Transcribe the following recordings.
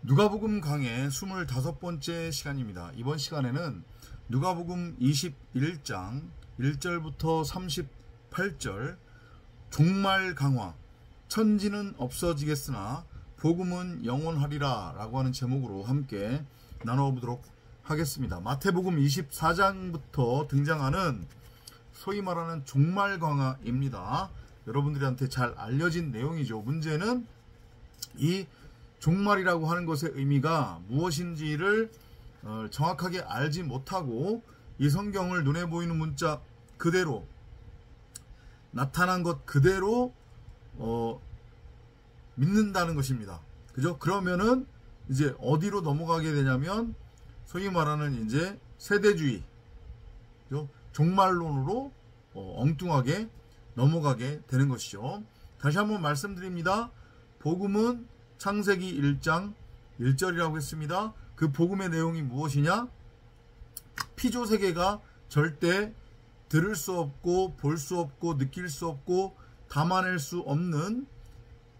누가복음 강의 25번째 시간입니다. 이번 시간에는 누가복음 21장 1절부터 38절 종말 강화, 천지는 없어지겠으나 복음은 영원하리라 라고 하는 제목으로 함께 나눠보도록 하겠습니다. 마태복음 24장부터 등장하는 소위 말하는 종말 강화입니다. 여러분들한테 잘 알려진 내용이죠. 문제는 이 종말이라고 하는 것의 의미가 무엇인지를 정확하게 알지 못하고 이 성경을 눈에 보이는 문자 그대로 나타난 것 그대로 믿는다는 것입니다. 그죠? 그러면은 이제 어디로 넘어가게 되냐면 소위 말하는 이제 세대주의, 그죠? 종말론으로 엉뚱하게 넘어가게 되는 것이죠. 다시 한번 말씀드립니다. 복음은 창세기 1장 1절이라고 했습니다. 그 복음의 내용이 무엇이냐? 피조세계가 절대 들을 수 없고 볼 수 없고 느낄 수 없고 담아낼 수 없는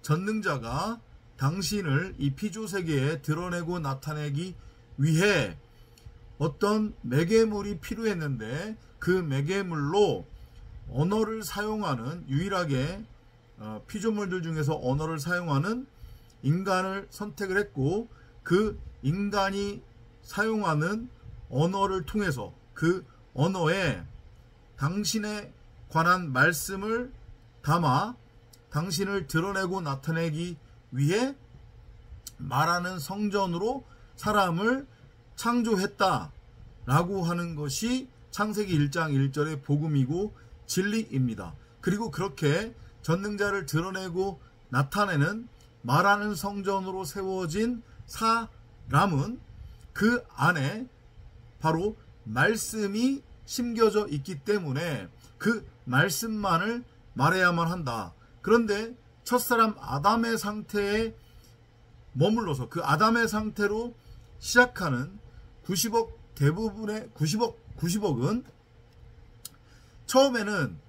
전능자가 당신을 이 피조세계에 드러내고 나타내기 위해 어떤 매개물이 필요했는데 그 매개물로 언어를 사용하는, 유일하게 피조물들 중에서 언어를 사용하는 인간을 선택을 했고, 그 인간이 사용하는 언어를 통해서 그 언어에 당신에 관한 말씀을 담아 당신을 드러내고 나타내기 위해 말하는 성전으로 사람을 창조했다라고 하는 것이 창세기 1장 1절의 복음이고 진리입니다. 그리고 그렇게 전능자를 드러내고 나타내는 말하는 성전으로 세워진 사람은 그 안에 바로 말씀이 심겨져 있기 때문에 그 말씀만을 말해야만 한다. 그런데 첫사람 아담의 상태에 머물러서 그 아담의 상태로 시작하는 90억 대부분의 90억은 처음에는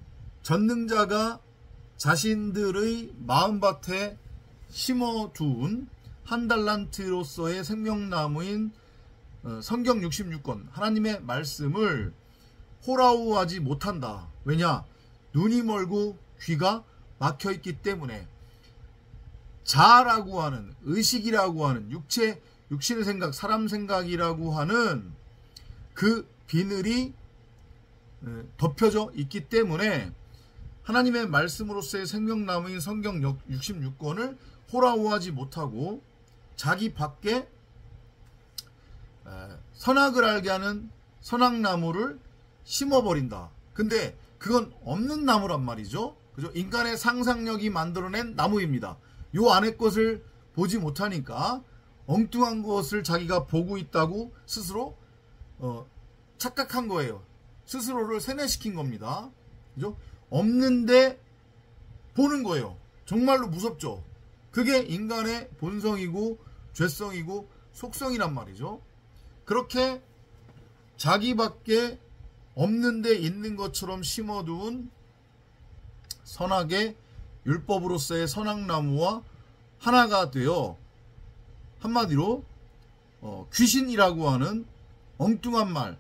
전능자가 자신들의 마음밭에 심어둔 한 달란트로서의 생명나무인 성경 66권 하나님의 말씀을 호라우하지 못한다. 왜냐? 눈이 멀고 귀가 막혀있기 때문에 자라고 하는, 의식이라고 하는, 육신의 생각, 사람 생각이라고 하는 그 비늘이 덮여져 있기 때문에 하나님의 말씀으로서의 생명나무인 성경 66권을 호라우하지 못하고 자기 밖에 선악을 알게 하는 선악나무를 심어버린다. 근데 그건 없는 나무란 말이죠. 그죠? 인간의 상상력이 만들어낸 나무입니다. 요 안의 것을 보지 못하니까 엉뚱한 것을 자기가 보고 있다고 스스로 착각한 거예요. 스스로를 세뇌시킨 겁니다. 그죠? 없는데 보는 거예요. 정말로 무섭죠. 그게 인간의 본성이고 죄성이고 속성이란 말이죠. 그렇게 자기밖에 없는데 있는 것처럼 심어둔 선악의 율법으로서의 선악나무와 하나가 되어 한마디로 귀신이라고 하는 엉뚱한 말,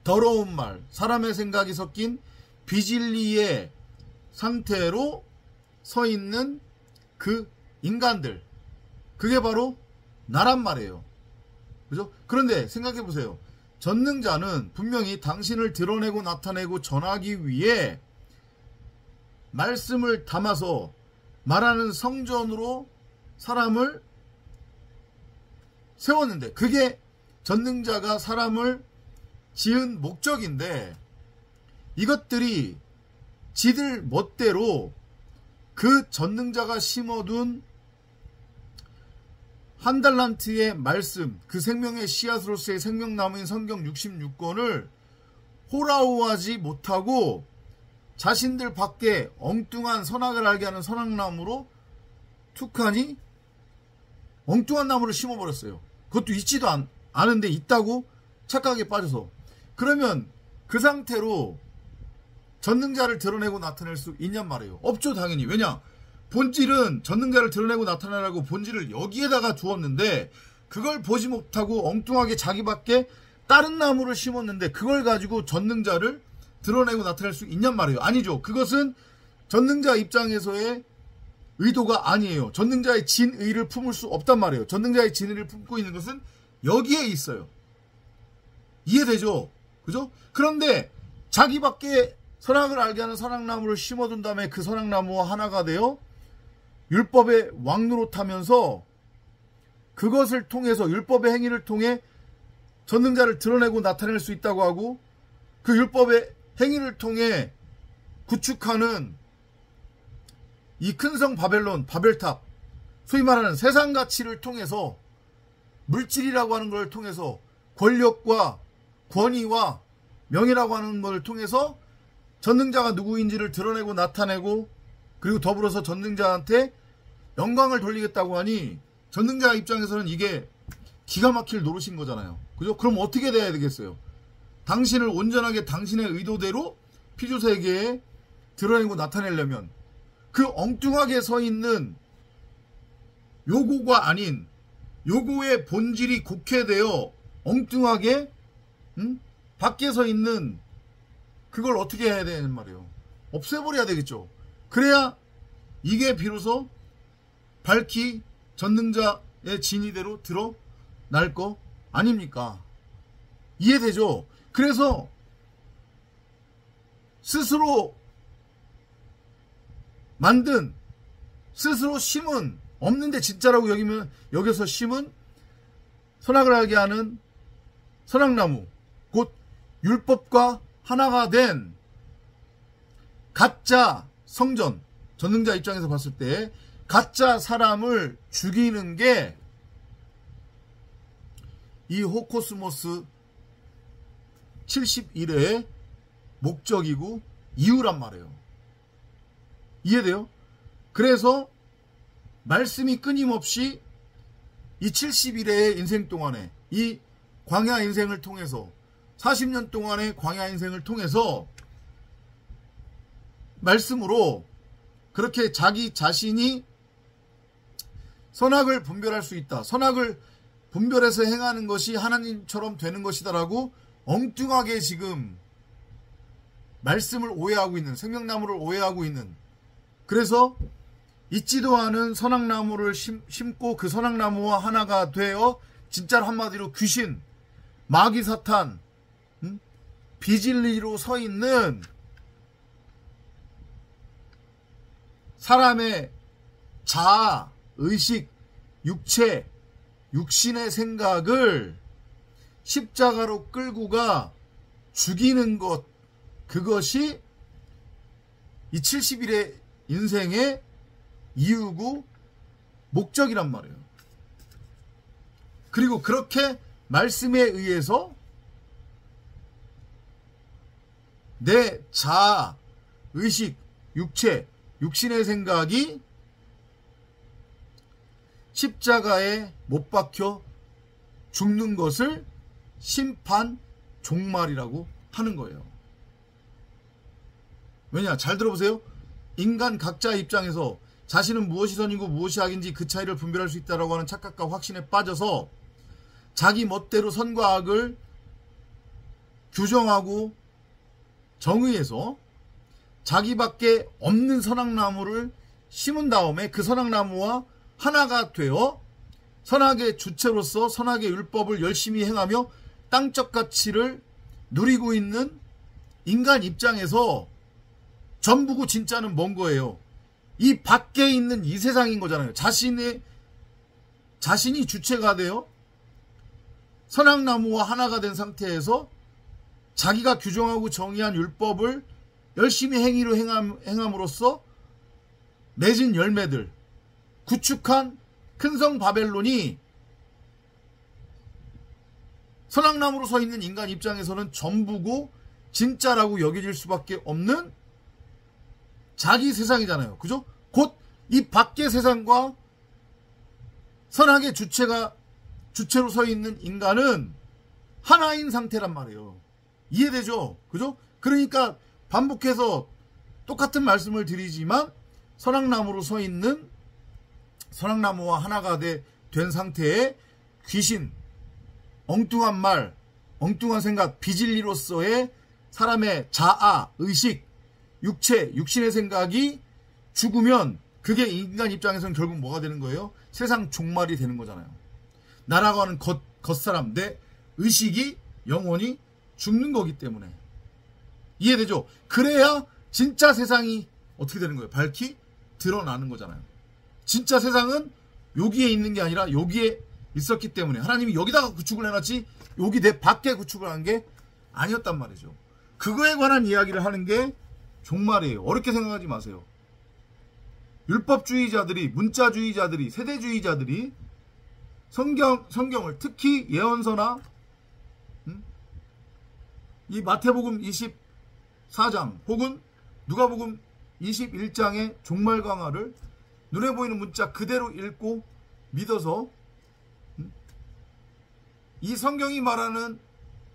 더러운 말, 사람의 생각이 섞인 비진리의 상태로 서 있는 그 인간들, 그게 바로 나란 말이에요. 그죠? 그런데 생각해 보세요. 전능자는 분명히 당신을 드러내고 나타내고 전하기 위해 말씀을 담아서 말하는 성전으로 사람을 세웠는데, 그게 전능자가 사람을 지은 목적인데, 이것들이 지들 멋대로 그 전능자가 심어둔 한 달란트의 말씀, 그 생명의 씨앗으로서의 생명나무인 성경 66권을 호라우하지 못하고 자신들 밖에 엉뚱한 선악을 알게 하는 선악나무로 툭하니 엉뚱한 나무를 심어버렸어요. 그것도 있지도 않은데 있다고 착각에 빠져서. 그러면 그 상태로 전능자를 드러내고 나타낼 수 있냔 말이에요. 없죠, 당연히. 왜냐? 본질은 전능자를 드러내고 나타내라고 본질을 여기에다가 두었는데 그걸 보지 못하고 엉뚱하게 자기밖에 다른 나무를 심었는데 그걸 가지고 전능자를 드러내고 나타낼 수 있냔 말이에요. 아니죠. 그것은 전능자 입장에서의 의도가 아니에요. 전능자의 진의를 품을 수 없단 말이에요. 전능자의 진의를 품고 있는 것은 여기에 있어요. 이해되죠? 그죠? 그런데 자기밖에 선악을 알게 하는 선악나무를 심어둔 다음에 그 선악나무와 하나가 되어 율법의 왕노릇하면서 그것을 통해서 율법의 행위를 통해 전능자를 드러내고 나타낼 수 있다고 하고 그 율법의 행위를 통해 구축하는 이 큰 성 바벨론, 바벨탑, 소위 말하는 세상 가치를 통해서 물질이라고 하는 걸 통해서 권력과 권위와 명예라고 하는 것을 통해서 전능자가 누구인지를 드러내고 나타내고 그리고 더불어서 전능자한테 영광을 돌리겠다고 하니 전능자 입장에서는 이게 기가 막힐 노릇인 거잖아요. 그죠? 그럼 어떻게 돼야 되겠어요? 당신을 온전하게 당신의 의도대로 피조세계에 드러내고 나타내려면 그 엉뚱하게 서 있는 요고가 아닌 요고의 본질이 곡해되어 엉뚱하게 밖에 서 있는 그걸 어떻게 해야 되는 말이에요. 없애버려야 되겠죠. 그래야 이게 비로소 밝히 전능자의 진의대로 드러날 거 아닙니까? 이해되죠? 그래서 스스로 만든 스스로 심은 없는데 진짜라고 여기서 심은 선악을 알게 하는 선악나무 곧 율법과 하나가 된 가짜 성전 전능자 입장에서 봤을 때 가짜 사람을 죽이는 게 이 호코스모스 71회의 목적이고 이유란 말이에요. 이해돼요? 그래서 말씀이 끊임없이 이 71회의 인생 동안에 이 광야 인생을 통해서 40년 동안의 광야 인생을 통해서 말씀으로 그렇게 자기 자신이 선악을 분별할 수 있다. 선악을 분별해서 행하는 것이 하나님처럼 되는 것이다라고 엉뚱하게 지금 말씀을 오해하고 있는 생명나무를 오해하고 있는 그래서 있지도 않은 선악나무를 심고 그 선악나무와 하나가 되어 진짜로 한마디로 귀신, 마귀사탄, 비진리로 서 있는 사람의 자아, 의식, 육체, 육신의 생각을 십자가로 끌고 가 죽이는 것 그것이 이 70일의 인생의 이유고 목적이란 말이에요. 그리고 그렇게 말씀에 의해서 내 자아, 의식, 육체, 육신의 생각이 십자가에 못 박혀 죽는 것을 심판 종말이라고 하는 거예요. 왜냐? 잘 들어보세요. 인간 각자의 입장에서 자신은 무엇이 선이고 무엇이 악인지 그 차이를 분별할 수 있다고 하는 착각과 확신에 빠져서 자기 멋대로 선과 악을 규정하고 정의해서 자기밖에 없는 선악나무를 심은 다음에 그 선악나무와 하나가 되어 선악의 주체로서 선악의 율법을 열심히 행하며 땅적 가치를 누리고 있는 인간 입장에서 전부고 진짜는 뭔 거예요? 이 밖에 있는 이 세상인 거잖아요. 자신이 주체가 되어 선악나무와 하나가 된 상태에서 자기가 규정하고 정의한 율법을 열심히 행위로 행함으로써 맺은 열매들 구축한 큰 성 바벨론이 선악나무로 서 있는 인간 입장에서는 전부고 진짜라고 여겨질 수밖에 없는 자기 세상이잖아요. 그죠? 곧 이 밖의 세상과 선악의 주체로 서 있는 인간은 하나인 상태란 말이에요. 이해되죠? 그죠? 그러니까 반복해서 똑같은 말씀을 드리지만 선악나무로 서 있는 선악나무와 하나가 된 상태에 귀신, 엉뚱한 말, 엉뚱한 생각, 비진리로서의 사람의 자아, 의식, 육체, 육신의 생각이 죽으면 그게 인간 입장에서는 결국 뭐가 되는 거예요? 세상 종말이 되는 거잖아요. 나라고 하는 겉사람, 내 의식이 영원히 죽는 거기 때문에. 이해되죠? 그래야 진짜 세상이 어떻게 되는 거예요? 밝히 드러나는 거잖아요. 진짜 세상은 여기에 있는 게 아니라 여기에 있었기 때문에 하나님이 여기다가 구축을 해놨지 여기 내 밖에 구축을 한 게 아니었단 말이죠. 그거에 관한 이야기를 하는 게 종말이에요. 어렵게 생각하지 마세요. 율법주의자들이, 문자주의자들이, 세대주의자들이 성경을 특히 예언서나 이 마태복음 24장 혹은 누가복음 21장의 종말 강화를 눈에 보이는 문자 그대로 읽고 믿어서 이 성경이 말하는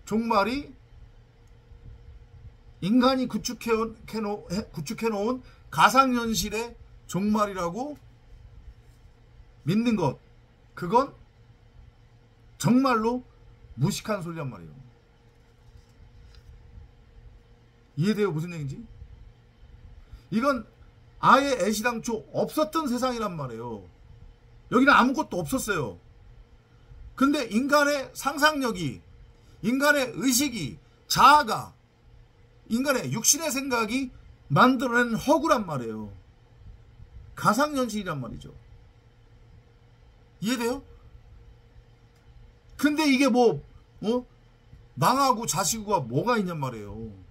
종말이 인간이 구축해놓은 가상현실의 종말이라고 믿는 것, 그건 정말로 무식한 소리란 말이에요. 이해돼요? 무슨 얘기인지? 이건 아예 애시당초 없었던 세상이란 말이에요. 여기는 아무것도 없었어요. 근데 인간의 상상력이, 인간의 의식이, 자아가, 인간의 육신의 생각이 만들어낸 허구란 말이에요. 가상현실이란 말이죠. 이해돼요? 근데 이게 망하고 자시고가 뭐가 있냔 말이에요.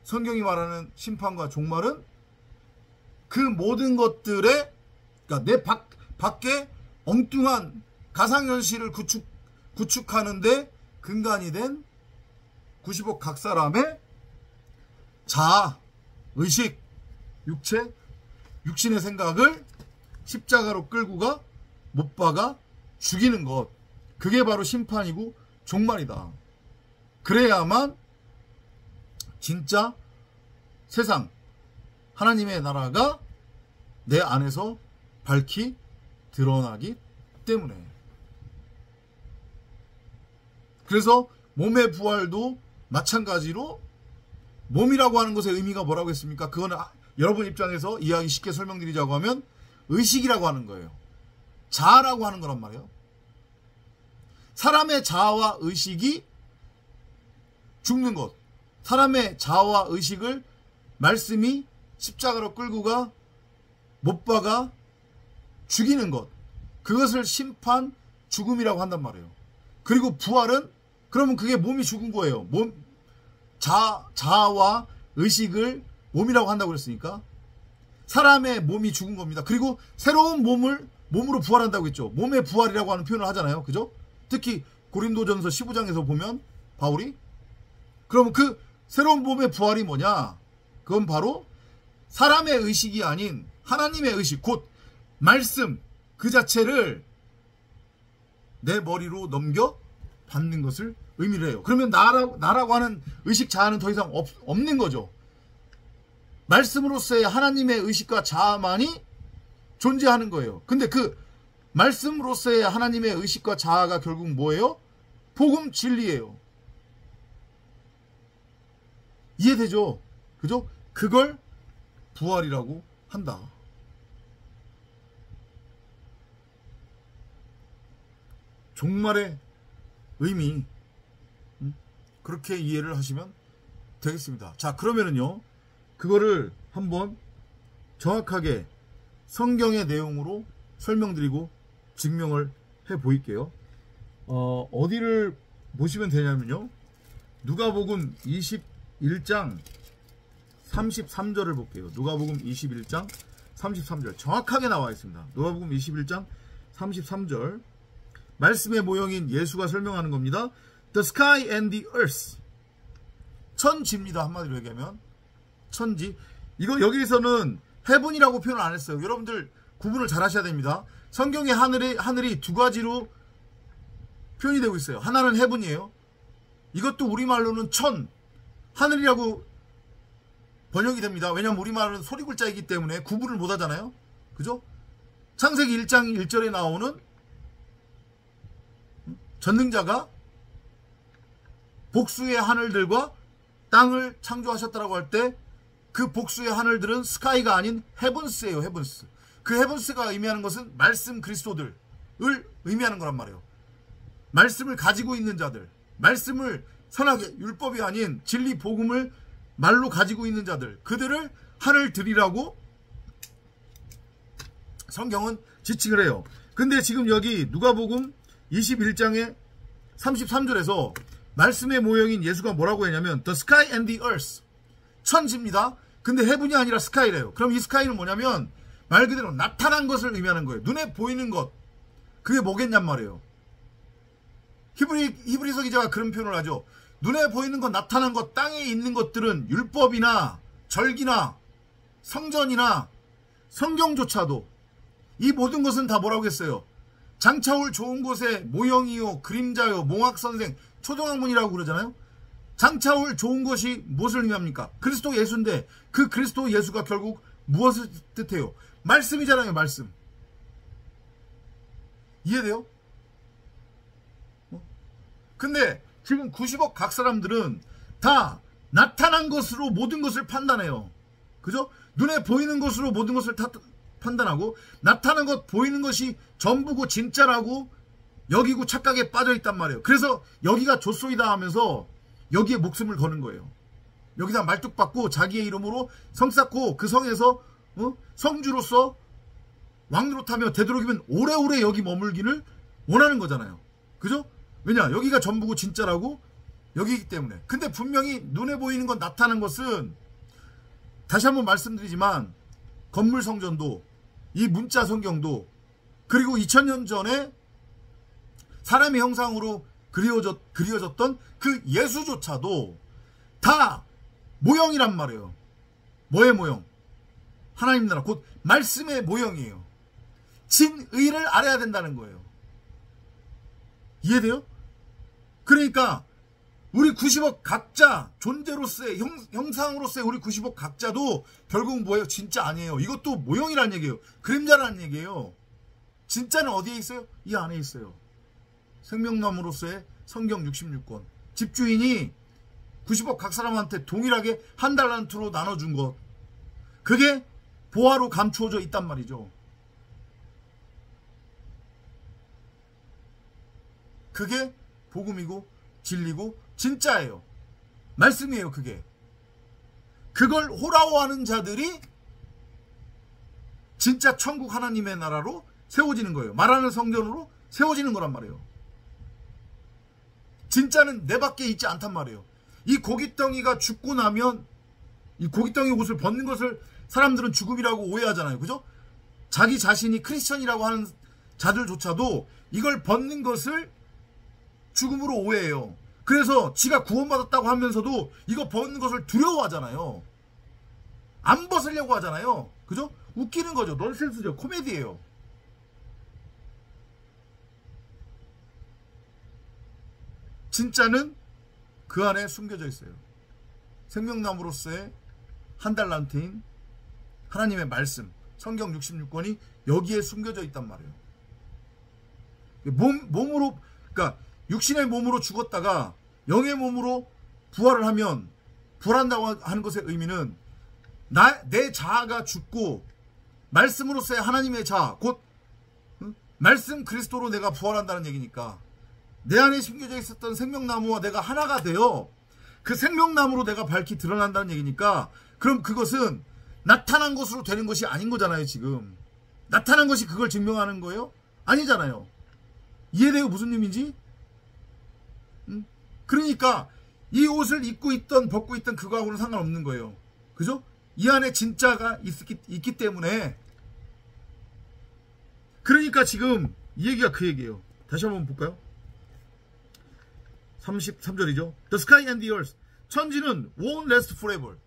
성경이 말하는 심판과 종말은 그 모든 것들의, 그러니까 내 밖에 엉뚱한 가상현실을 구축하는데 근간이 된 90억 각 사람의 자아, 의식, 육체, 육신의 생각을 십자가로 끌고 가 못 박아 죽이는 것. 그게 바로 심판이고 종말이다. 그래야만 진짜 세상, 하나님의 나라가 내 안에서 밝히 드러나기 때문에. 그래서 몸의 부활도 마찬가지로 몸이라고 하는 것의 의미가 뭐라고 했습니까? 그거는 여러분 입장에서 이해하기 쉽게 설명드리자고 하면 의식이라고 하는 거예요. 자아라고 하는 거란 말이에요. 사람의 자아와 의식이 죽는 것. 사람의 자아와 의식을 말씀이 십자가로 끌고 가 못 박아 죽이는 것. 그것을 심판, 죽음이라고 한단 말이에요. 그리고 부활은 그러면 그게 몸이 죽은 거예요. 자아와 의식을 몸이라고 한다고 그랬으니까 사람의 몸이 죽은 겁니다. 그리고 새로운 몸으로 부활한다고 했죠. 몸의 부활이라고 하는 표현을 하잖아요. 그죠? 특히 고린도전서 15장에서 보면 바울이 그러면 그 새로운 몸의 부활이 뭐냐? 그건 바로 사람의 의식이 아닌 하나님의 의식, 곧 말씀 그 자체를 내 머리로 넘겨 받는 것을 의미를 해요. 그러면 나라고 하는 의식 자아는 더 이상 없는 거죠. 말씀으로서의 하나님의 의식과 자아만이 존재하는 거예요. 근데 그 말씀으로서의 하나님의 의식과 자아가 결국 뭐예요? 복음 진리예요. 이해되죠? 그죠? 그걸 부활이라고 한다. 종말의 의미, 그렇게 이해를 하시면 되겠습니다. 자, 그러면은요, 그거를 한번 정확하게 성경의 내용으로 설명드리고 증명을 해 보일게요. 어디를 보시면 되냐면요, 누가복음 21장 33절을 볼게요. 누가복음 21장 33절 정확하게 나와 있습니다. 누가복음 21장 33절 말씀의 모형인 예수가 설명하는 겁니다. The sky and the earth. 천지입니다. 한마디로 얘기하면 천지. 이거 여기에서는 heaven이라고 표현을 안 했어요. 여러분들 구분을 잘 하셔야 됩니다. 성경의 하늘이 두 가지로 표현이 되고 있어요. 하나는 heaven이에요. 이것도 우리말로는 하늘이라고 번역이 됩니다. 왜냐하면 우리말은 소리글자이기 때문에 구분을 못 하잖아요. 그죠? 창세기 1장 1절에 나오는 전능자가 복수의 하늘들과 땅을 창조하셨다라고 할 때 그 복수의 하늘들은 스카이가 아닌 헤븐스예요. 헤븐스. 그 헤븐스가 의미하는 것은 말씀 그리스도들을 의미하는 거란 말이에요. 말씀을 가지고 있는 자들, 말씀을 선하게 율법이 아닌 진리 복음을 말로 가지고 있는 자들, 그들을 하늘들이라고 성경은 지칭을 해요. 근데 지금 여기 누가복음 21장의 33절에서 말씀의 모형인 예수가 뭐라고 했냐면 The sky and the earth, 천지입니다. 근데 헤븐이 아니라 스카이래요. 그럼 이 스카이는 뭐냐면 말 그대로 나타난 것을 의미하는 거예요. 눈에 보이는 것. 그게 뭐겠냔 말이에요. 히브리서 기자가 그런 표현을 하죠. 눈에 보이는 것, 나타난 것, 땅에 있는 것들은 율법이나 절기나 성전이나 성경조차도 이 모든 것은 다 뭐라고 했어요? 장차올 좋은 곳의 모형이요, 그림자요, 몽학선생, 초등학문이라고 그러잖아요. 장차올 좋은 것이 무엇을 의미합니까? 그리스도 예수인데 그 그리스도 예수가 결국 무엇을 뜻해요? 말씀이잖아요. 말씀. 이해돼요? 근데 지금 90억 각 사람들은 다 나타난 것으로 모든 것을 판단해요. 그죠? 눈에 보이는 것으로 모든 것을 다 판단하고 나타난 것, 보이는 것이 전부고 진짜라고 여기고 착각에 빠져 있단 말이에요. 그래서 여기가 조소이다 하면서 여기에 목숨을 거는 거예요. 여기다 말뚝 받고 자기의 이름으로 성 쌓고 그 성에서 성주로서 왕노릇하며 되도록이면 오래오래 여기 머물기를 원하는 거잖아요. 그죠? 왜냐? 여기가 전부고 진짜라고 여기이기 때문에. 근데 분명히 눈에 보이는 건 나타난 것은 다시 한번 말씀드리지만 건물 성전도 이 문자 성경도 그리고 2000년 전에 사람의 형상으로 그리워졌던 그 예수조차도 다 모형이란 말이에요. 뭐의 모형? 하나님 나라 곧 말씀의 모형이에요. 진의를 알아야 된다는 거예요. 이해돼요? 그러니까 우리 90억 각자 존재로서의 형상으로서의 우리 90억 각자도 결국 뭐예요? 진짜 아니에요. 이것도 모형이라는 얘기예요. 그림자라는 얘기예요. 진짜는 어디에 있어요? 이 안에 있어요. 생명나무로서의 성경 66권. 집주인이 90억 각 사람한테 동일하게 한 달란트로 나눠준 것. 그게 보화로 감추어져 있단 말이죠. 그게 복음이고 진리고 진짜예요. 말씀이에요. 그게. 그걸 호라워하는 자들이 진짜 천국 하나님의 나라로 세워지는 거예요. 말하는 성전으로 세워지는 거란 말이에요. 진짜는 내 밖에 있지 않단 말이에요. 이 고깃덩이가 죽고 나면 이 고깃덩이 옷을 벗는 것을 사람들은 죽음이라고 오해하잖아요. 그죠? 자기 자신이 크리스천이라고 하는 자들조차도 이걸 벗는 것을 죽음으로 오해해요. 그래서 지가 구원받았다고 하면서도 이거 벗는 것을 두려워하잖아요. 안 벗으려고 하잖아요. 그죠? 웃기는 거죠. 넌센스죠. 코미디예요. 진짜는 그 안에 숨겨져 있어요. 생명나무로서의 한 달란트인 하나님의 말씀, 성경 66권이 여기에 숨겨져 있단 말이에요. 몸으로, 그러니까 육신의 몸으로 죽었다가 영의 몸으로 부활을 하면, 부활한다고 하는 것의 의미는 내 자아가 죽고 말씀으로서의 하나님의 자아, 곧 말씀 그리스도로 내가 부활한다는 얘기니까 내 안에 숨겨져 있었던 생명나무와 내가 하나가 되어 그 생명나무로 내가 밝히 드러난다는 얘기니까, 그럼 그것은 나타난 것으로 되는 것이 아닌 거잖아요. 지금 나타난 것이 그걸 증명하는 거예요? 아니잖아요. 이해돼요? 무슨 의미인지? 그러니까 이 옷을 입고 있던 벗고 있던 그거하고는 상관없는 거예요. 그죠? 이 안에 진짜가 있기 때문에. 그러니까 지금 이 얘기가 그 얘기예요. 다시 한번 볼까요? 33절이죠. The sky and the earth. 천지는 won't last forever.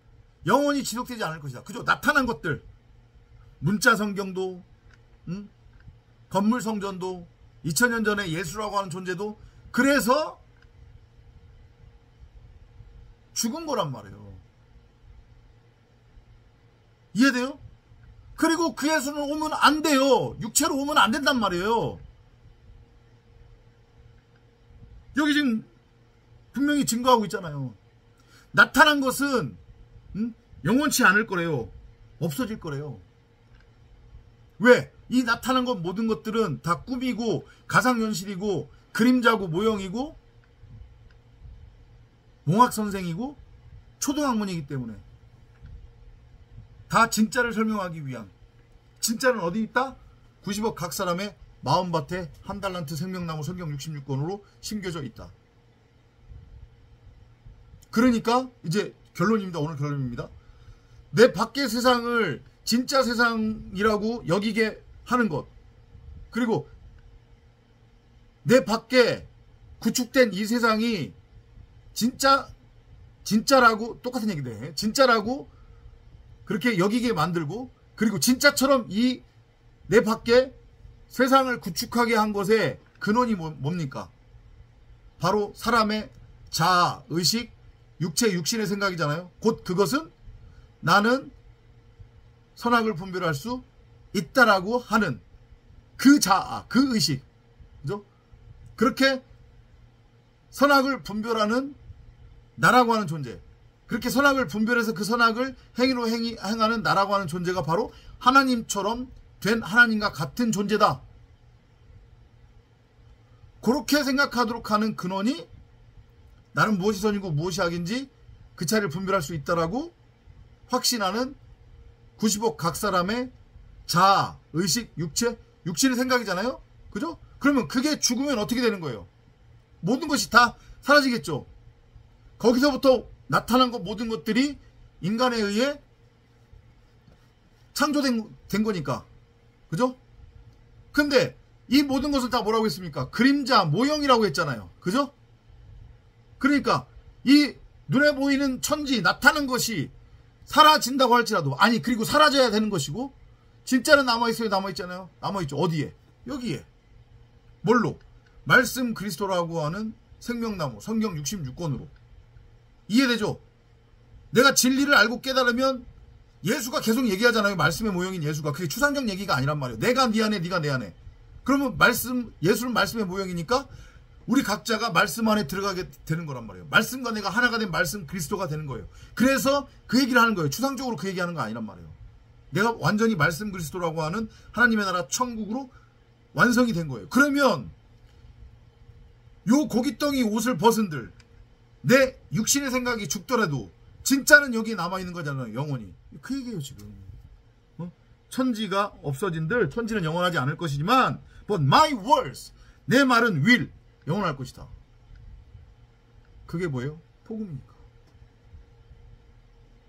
영원히 지속되지 않을 것이다. 그죠? 나타난 것들. 문자 성경도, 건물 성전도, 2000년 전에 예수라고 하는 존재도 그래서 죽은 거란 말이에요. 이해돼요? 그리고 그 예수는 오면 안 돼요. 육체로 오면 안 된단 말이에요. 여기 지금 분명히 증거하고 있잖아요. 나타난 것은 영원치 않을 거래요. 없어질 거래요. 왜? 이 나타난 것 모든 것들은 다 꿈이고 가상현실이고 그림자고 모형이고 몽학선생이고 초등학문이기 때문에 다 진짜를 설명하기 위한, 진짜는 어디 있다? 90억 각 사람의 마음밭에 한 달란트 생명나무 성경 66권으로 심겨져 있다. 그러니까 이제 결론입니다. 오늘 결론입니다. 내 밖의 세상을 진짜 세상이라고 여기게 하는 것, 그리고 내 밖에 구축된 이 세상이 진짜라고 똑같은 얘기인데 진짜라고 그렇게 여기게 만들고, 그리고 진짜처럼 이 내 밖에 세상을 구축하게 한 것의 근원이 뭡니까? 바로 사람의 자아, 의식, 육체, 육신의 생각이잖아요. 곧 그것은 나는 선악을 분별할 수 있다라고 하는 그 자아, 그 의식, 그죠? 그렇게 선악을 분별하는 나라고 하는 존재, 그렇게 선악을 분별해서 그 선악을 행위로 행하는 나라고 하는 존재가 바로 하나님처럼 된 하나님과 같은 존재다. 그렇게 생각하도록 하는 근원이 나는 무엇이 선이고 무엇이 악인지 그 차이를 분별할 수 있다라고 확신하는 90억 각 사람의 자아, 의식, 육체, 육신의 생각이잖아요. 그죠? 그러면 그게 죽으면 어떻게 되는 거예요? 모든 것이 다 사라지겠죠. 거기서부터 나타난 것 모든 것들이 인간에 의해 창조된 거니까. 그죠? 근데 이 모든 것을 다 뭐라고 했습니까? 그림자, 모형이라고 했잖아요. 그죠? 그러니까 이 눈에 보이는 천지, 나타난 것이 사라진다고 할지라도, 아니 그리고 사라져야 되는 것이고, 진짜는 남아있어요? 남아있잖아요? 남아있죠. 어디에? 여기에. 뭘로? 말씀 그리스도라고 하는 생명나무 성경 66권으로. 이해되죠? 내가 진리를 알고 깨달으면 예수가 계속 얘기하잖아요. 말씀의 모형인 예수가. 그게 추상적 얘기가 아니란 말이에요. 내가 네 안에, 네가 내 안에. 그러면 예수는 말씀의 모형이니까 우리 각자가 말씀 안에 들어가게 되는 거란 말이에요. 말씀과 내가 하나가 된 말씀 그리스도가 되는 거예요. 그래서 그 얘기를 하는 거예요. 추상적으로 그 얘기하는 거 아니란 말이에요. 내가 완전히 말씀 그리스도라고 하는 하나님의 나라 천국으로 완성이 된 거예요. 그러면 요 고깃덩이 옷을 벗은들, 내 육신의 생각이 죽더라도 진짜는 여기 남아있는 거잖아요. 영원히. 그 얘기예요 지금. 천지가 없어진들, 천지는 영원하지 않을 것이지만 But my words, 내 말은 will, 영원할 것이다. 그게 뭐예요? 복음이니까.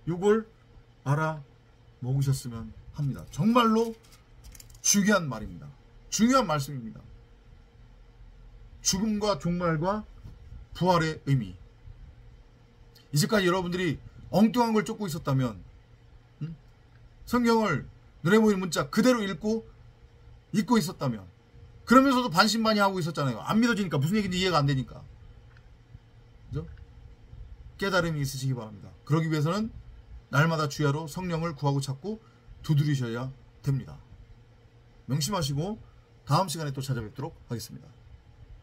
요걸 알아 먹으셨으면 합니다. 정말로 중요한 말입니다. 중요한 말씀입니다. 죽음과 종말과 부활의 의미. 이제까지 여러분들이 엉뚱한 걸 쫓고 있었다면, 성경을 눈에 보이는 문자 그대로 읽고 있었다면, 그러면서도 반신반의하고 있었잖아요. 안 믿어지니까, 무슨 얘기인지 이해가 안 되니까. 그죠? 깨달음이 있으시기 바랍니다. 그러기 위해서는 날마다 주야로 성령을 구하고 찾고 두드리셔야 됩니다. 명심하시고 다음 시간에 또 찾아뵙도록 하겠습니다.